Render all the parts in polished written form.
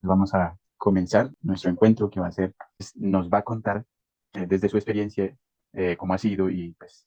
Vamos a comenzar nuestro encuentro que va a ser, pues, nos va a contar desde su experiencia cómo ha sido y pues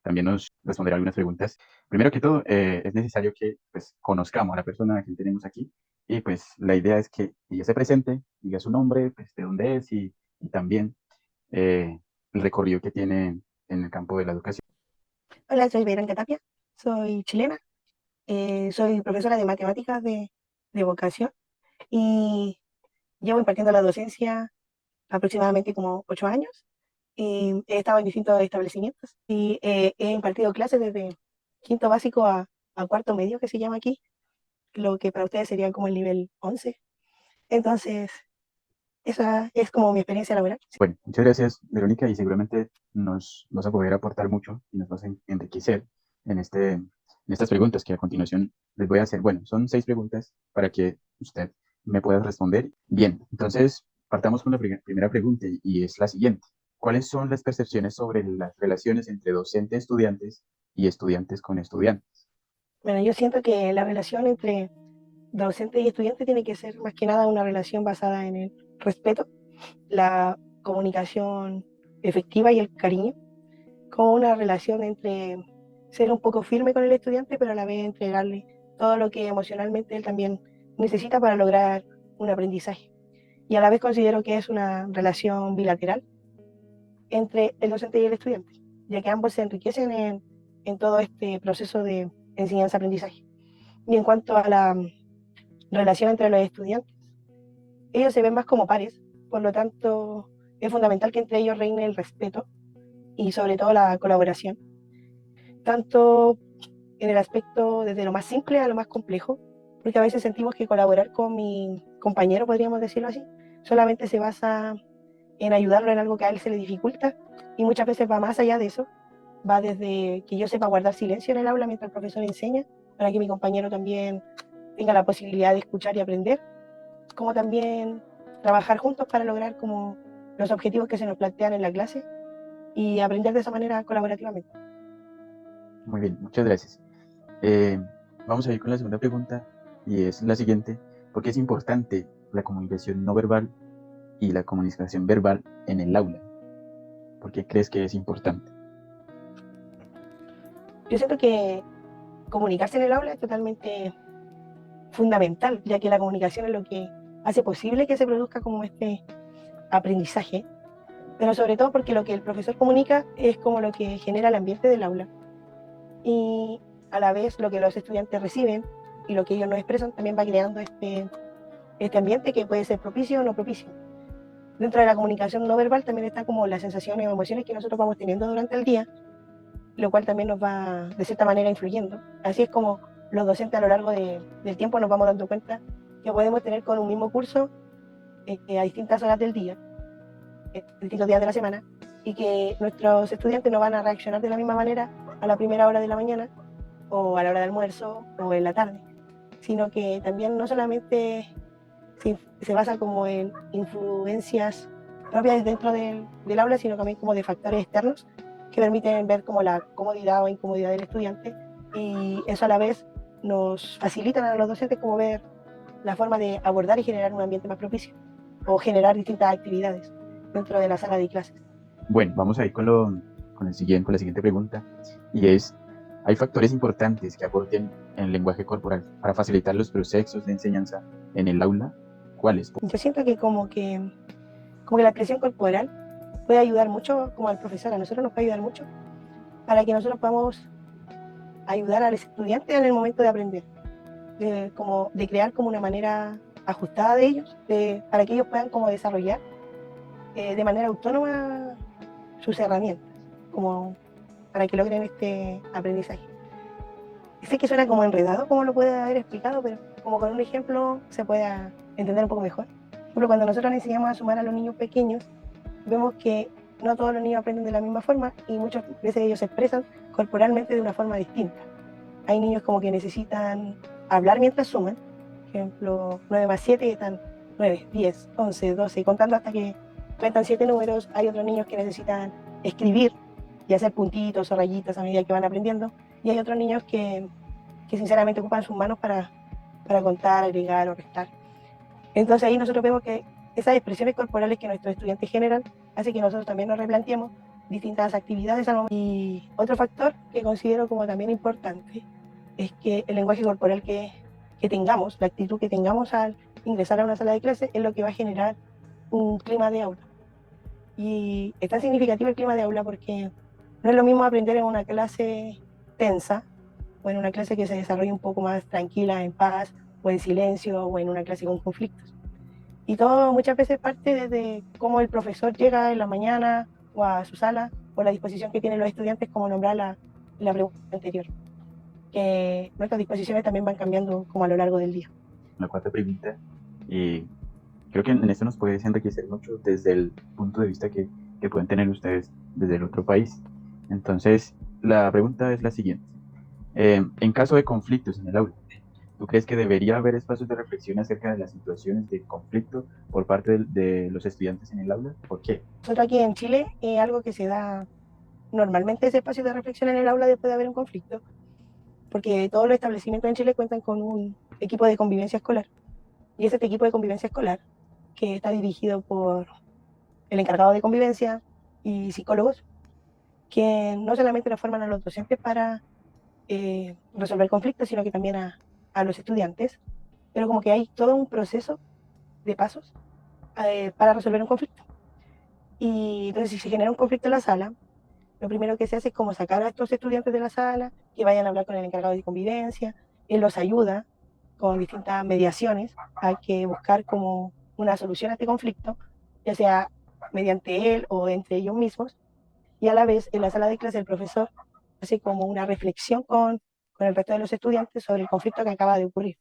también nos responderá algunas preguntas. Primero que todo, es necesario que pues conozcamos a la persona que tenemos aquí y pues la idea es que ella se presente, diga su nombre, pues de dónde es y también el recorrido que tiene en el campo de la educación. Hola, soy Verónica Tapia, soy chilena, soy profesora de matemáticas de vocación y llevo impartiendo la docencia aproximadamente como 8 años. Y he estado en distintos establecimientos y he impartido clases desde quinto básico a cuarto medio, que se llama aquí, lo que para ustedes sería como el nivel 11. Entonces, esa es como mi experiencia laboral. Bueno, muchas gracias, Verónica, y seguramente nos vas a poder aportar mucho y nos vas a enriquecer en estas preguntas que a continuación les voy a hacer. Bueno, son 6 preguntas para que usted me pueda responder. Bien, entonces partamos con la primera pregunta y es la siguiente. ¿Cuáles son las percepciones sobre las relaciones entre docentes-estudiantes y estudiantes con estudiantes? Bueno, yo siento que la relación entre docente y estudiante tiene que ser más que nada una relación basada en el respeto, la comunicación efectiva y el cariño, como una relación entre ser un poco firme con el estudiante, pero a la vez entregarle todo lo que emocionalmente él también necesita para lograr un aprendizaje. Y a la vez considero que es una relación bilateral entre el docente y el estudiante, ya que ambos se enriquecen en todo este proceso de enseñanza-aprendizaje. Y en cuanto a la relación entre los estudiantes, ellos se ven más como pares, por lo tanto es fundamental que entre ellos reine el respeto y sobre todo la colaboración, tanto en el aspecto desde lo más simple a lo más complejo, porque a veces sentimos que colaborar con mi compañero, podríamos decirlo así, solamente se basa en ayudarlo en algo que a él se le dificulta y muchas veces va más allá de eso, va desde que yo sepa guardar silencio en el aula mientras el profesor enseña, para que mi compañero también tenga la posibilidad de escuchar y aprender, como también trabajar juntos para lograr como los objetivos que se nos plantean en la clase y aprender de esa manera colaborativamente. Muy bien, muchas gracias. Eh, Vamos a ir con la segunda pregunta y es la siguiente. ¿Por qué es importante la comunicación no verbal y la comunicación verbal en el aula? ¿Por qué crees que es importante? Yo siento que comunicarse en el aula es totalmente fundamental, ya que la comunicación es lo que hace posible que se produzca como este aprendizaje, pero sobre todo porque lo que el profesor comunica es como lo que genera el ambiente del aula y a la vez lo que los estudiantes reciben y lo que ellos nos expresan también va creando este ambiente que puede ser propicio o no propicio. Dentro de la comunicación no verbal también está como las sensaciones o emociones que nosotros vamos teniendo durante el día, lo cual también nos va de cierta manera influyendo. Así es como los docentes a lo largo del tiempo nos vamos dando cuenta que podemos tener con un mismo curso a distintas horas del día, distintos días de la semana, y que nuestros estudiantes no van a reaccionar de la misma manera a la primera hora de la mañana o a la hora de almuerzo o en la tarde, sino que también no solamente se basa como en influencias propias dentro del aula, sino también como de factores externos que permiten ver como la comodidad o incomodidad del estudiante y eso a la vez nos facilitan a los docentes como ver la forma de abordar y generar un ambiente más propicio o generar distintas actividades dentro de la sala de clases. Bueno, vamos a ir con la siguiente pregunta y es, ¿hay factores importantes que aporten en el lenguaje corporal para facilitar los procesos de enseñanza en el aula? ¿Cuáles? Yo siento que como que la expresión corporal puede ayudar mucho como al profesor, a nosotros nos puede ayudar mucho para que nosotros podamos ayudar al estudiante en el momento de aprender, de crear como una manera ajustada de ellos, para que ellos puedan como desarrollar de manera autónoma sus herramientas, como para que logren este aprendizaje. Sé que suena como enredado, como lo puede haber explicado, pero como con un ejemplo se pueda entender un poco mejor. Por ejemplo, cuando nosotros le enseñamos a sumar a los niños pequeños, vemos que no todos los niños aprenden de la misma forma y muchas veces ellos se expresan corporalmente de una forma distinta. Hay niños como que necesitan hablar mientras suman, por ejemplo, 9 más 7 y están 9, 10, 11, 12, y contando hasta que cuentan 7 números. Hay otros niños que necesitan escribir y hacer puntitos o rayitas a medida que van aprendiendo. Y hay otros niños que sinceramente ocupan sus manos para contar, agregar o restar. Entonces ahí nosotros vemos que esas expresiones corporales que nuestros estudiantes generan hace que nosotros también nos replanteemos distintas actividades al momento. Y otro factor que considero como también importante es que el lenguaje corporal que tengamos, la actitud que tengamos al ingresar a una sala de clase es lo que va a generar un clima de aula. Y es tan significativo el clima de aula porque no es lo mismo aprender en una clase tensa o en una clase que se desarrolle un poco más tranquila, en paz, o en silencio, o en una clase con conflictos. Y todo muchas veces parte desde cómo el profesor llega en la mañana o a su sala, o la disposición que tienen los estudiantes, como nombrar la pregunta anterior. Que nuestras disposiciones también van cambiando como a lo largo del día. La cuarta pregunta, y creo que en esto nos puede enriquecer mucho desde el punto de vista que pueden tener ustedes desde el otro país. Entonces, la pregunta es la siguiente. En caso de conflictos en el aula, ¿tú crees que debería haber espacios de reflexión acerca de las situaciones de conflicto por parte de los estudiantes en el aula? ¿Por qué? Nosotros aquí en Chile es algo que se da normalmente, ese espacio de reflexión en el aula después de haber un conflicto, porque todos los establecimientos en Chile cuentan con un equipo de convivencia escolar. Y ese equipo de convivencia escolar, que está dirigido por el encargado de convivencia y psicólogos, que no solamente nos forman a los docentes para resolver conflictos, sino que también a los estudiantes, pero como que hay todo un proceso de pasos para resolver un conflicto. Y entonces si se genera un conflicto en la sala, lo primero que se hace es como sacar a estos estudiantes de la sala, que vayan a hablar con el encargado de convivencia, él los ayuda con distintas mediaciones a que buscar como una solución a este conflicto, ya sea mediante él o entre ellos mismos, y a la vez en la sala de clase el profesor hace como una reflexión con el resto de los estudiantes sobre el conflicto que acaba de ocurrir.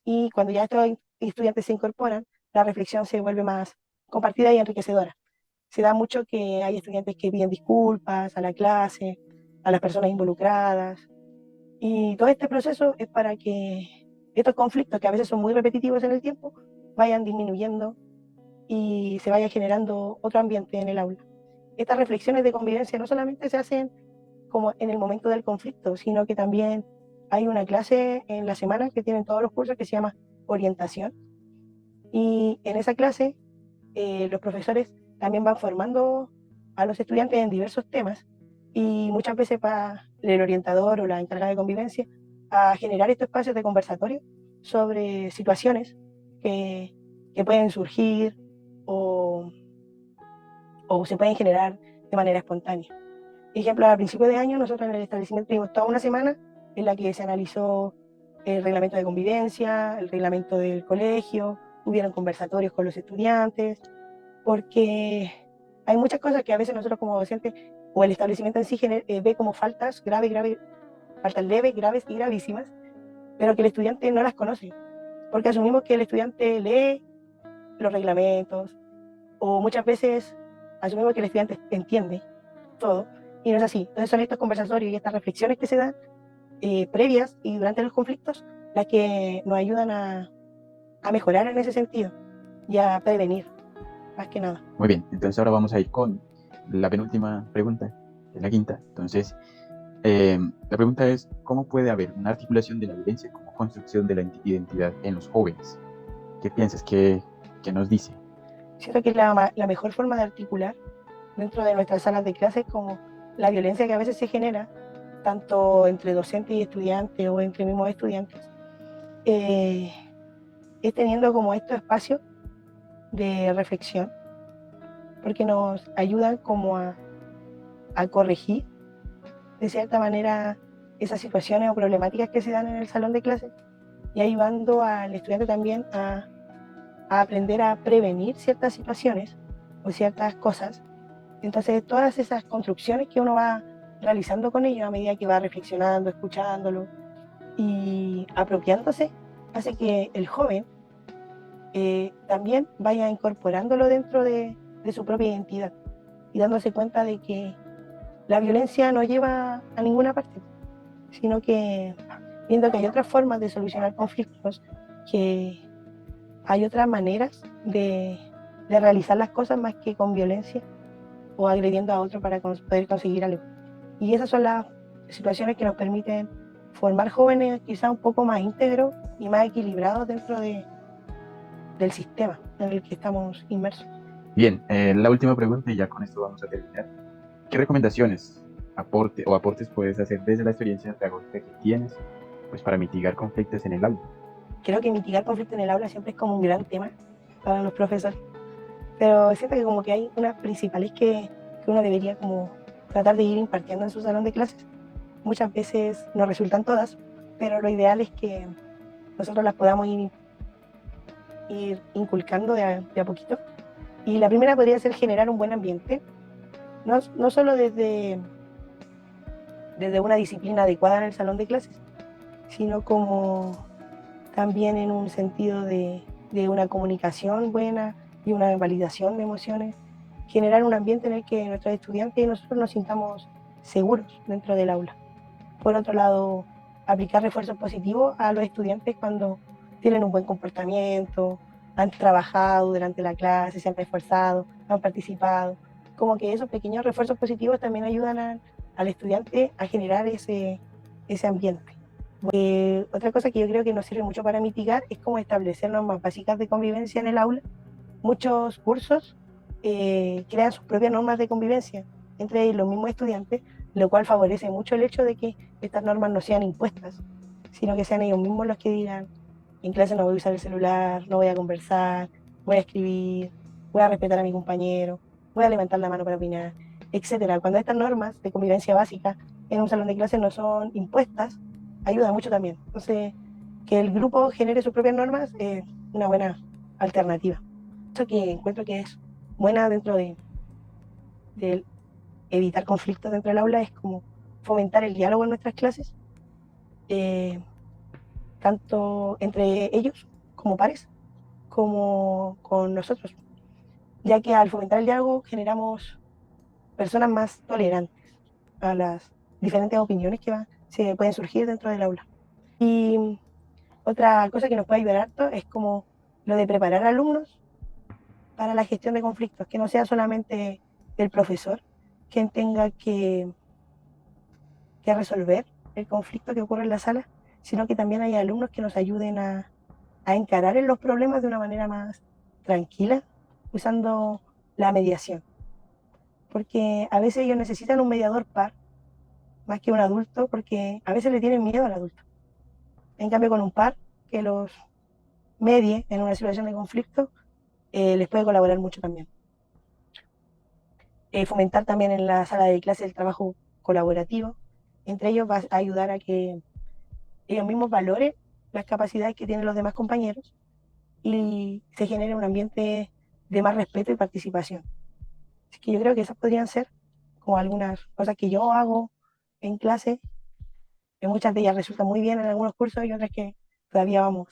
Y cuando ya estos estudiantes se incorporan, la reflexión se vuelve más compartida y enriquecedora. Se da mucho que hay estudiantes que piden disculpas a la clase, a las personas involucradas, y todo este proceso es para que estos conflictos, que a veces son muy repetitivos en el tiempo, vayan disminuyendo y se vaya generando otro ambiente en el aula. Estas reflexiones de convivencia no solamente se hacen como en el momento del conflicto, sino que también hay una clase en la semana que tienen todos los cursos que se llama orientación. Y en esa clase los profesores también van formando a los estudiantes en diversos temas y muchas veces para el orientador o la encargada de convivencia a generar estos espacios de conversatorio sobre situaciones que pueden surgir o, o se pueden generar de manera espontánea. Por ejemplo, a principios de año nosotros en el establecimiento tuvimos toda una semana en la que se analizó el reglamento de convivencia, el reglamento del colegio, hubieron conversatorios con los estudiantes, porque hay muchas cosas que a veces nosotros como docentes o el establecimiento en sí ve como faltas faltas leves, graves y gravísimas, pero que el estudiante no las conoce, porque asumimos que el estudiante lee los reglamentos o muchas veces asumimos que el estudiante entiende todo y no es así. Entonces son estos conversatorios y estas reflexiones que se dan previas y durante los conflictos las que nos ayudan a mejorar en ese sentido y a prevenir, más que nada. Muy bien, entonces ahora vamos a ir con la penúltima pregunta, que es la quinta. Entonces, la pregunta es, ¿cómo puede haber una articulación de la violencia como construcción de la identidad en los jóvenes? ¿Qué piensas? ¿Qué nos dice? Siento que es la mejor forma de articular dentro de nuestras salas de clases como la violencia que a veces se genera, tanto entre docentes y estudiantes o entre mismos estudiantes, es teniendo como estos espacios de reflexión, porque nos ayudan como a corregir de cierta manera esas situaciones o problemáticas que se dan en el salón de clases y ayudando al estudiante también a aprender a prevenir ciertas situaciones o ciertas cosas. Entonces, todas esas construcciones que uno va realizando con ellos a medida que va reflexionando, escuchándolo y apropiándose, hace que el joven también vaya incorporándolo dentro de su propia identidad y dándose cuenta de que la violencia no lleva a ninguna parte, sino que viendo que hay otras formas de solucionar conflictos, que hay otras maneras de realizar las cosas más que con violencia o agrediendo a otro para poder conseguir algo. Y esas son las situaciones que nos permiten formar jóvenes quizá un poco más íntegros y más equilibrados dentro del sistema en el que estamos inmersos. Bien, la última pregunta y ya con esto vamos a terminar. ¿Qué recomendaciones, aportes puedes hacer desde la experiencia pedagógica que tienes, pues para mitigar conflictos en el aula? Creo que mitigar conflictos en el aula siempre es como un gran tema para los profesores, pero siento que como que hay unas principales que uno debería como tratar de ir impartiendo en su salón de clases. Muchas veces no resultan todas, pero lo ideal es que nosotros las podamos ir inculcando de a poquito. Y la primera podría ser generar un buen ambiente, no solo desde una disciplina adecuada en el salón de clases, sino como también en un sentido de una comunicación buena y una validación de emociones, generar un ambiente en el que nuestros estudiantes y nosotros nos sintamos seguros dentro del aula. Por otro lado, aplicar refuerzos positivos a los estudiantes cuando tienen un buen comportamiento, han trabajado durante la clase, se han esforzado, han participado. Como que esos pequeños refuerzos positivos también ayudan al estudiante a generar ese ambiente. Otra cosa que yo creo que nos sirve mucho para mitigar es como establecer normas básicas de convivencia en el aula. Muchos cursos crean sus propias normas de convivencia entre los mismos estudiantes, lo cual favorece mucho el hecho de que estas normas no sean impuestas, sino que sean ellos mismos los que digan, en clase no voy a usar el celular, no voy a conversar, voy a escribir, voy a respetar a mi compañero, voy a levantar la mano para opinar, etcétera. Cuando estas normas de convivencia básica en un salón de clase no son impuestas, ayuda mucho también. Entonces, que el grupo genere sus propias normas es una buena alternativa. Eso que encuentro que es buena dentro de evitar conflictos dentro del aula es como fomentar el diálogo en nuestras clases, eh, tanto entre ellos como pares, como con nosotros, ya que al fomentar el diálogo generamos personas más tolerantes a las diferentes opiniones que se pueden surgir dentro del aula. Y otra cosa que nos puede ayudar harto es como lo de preparar alumnos para la gestión de conflictos, que no sea solamente el profesor quien tenga que resolver el conflicto que ocurre en la sala, sino que también hay alumnos que nos ayuden a encarar en los problemas de una manera más tranquila, usando la mediación. Porque a veces ellos necesitan un mediador par, más que un adulto, porque a veces le tienen miedo al adulto. En cambio, con un par que los medie en una situación de conflicto, les puede colaborar mucho también. Fomentar también en la sala de clase el trabajo colaborativo. Entre ellos va a ayudar a que ellos mismos valoren las capacidades que tienen los demás compañeros y se genere un ambiente de más respeto y participación. Así que yo creo que esas podrían ser como algunas cosas que yo hago en clase, que muchas de ellas resultan muy bien en algunos cursos y otras que todavía vamos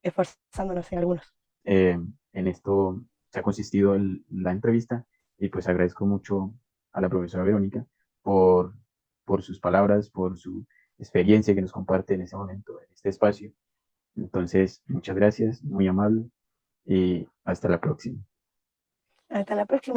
esforzándonos en algunos. Eh, en esto se ha consistido la entrevista y pues agradezco mucho a la profesora Verónica por, por sus palabras, por su experiencia que nos comparte en este momento, en este espacio. Entonces, muchas gracias, muy amable y hasta la próxima. Hasta la próxima.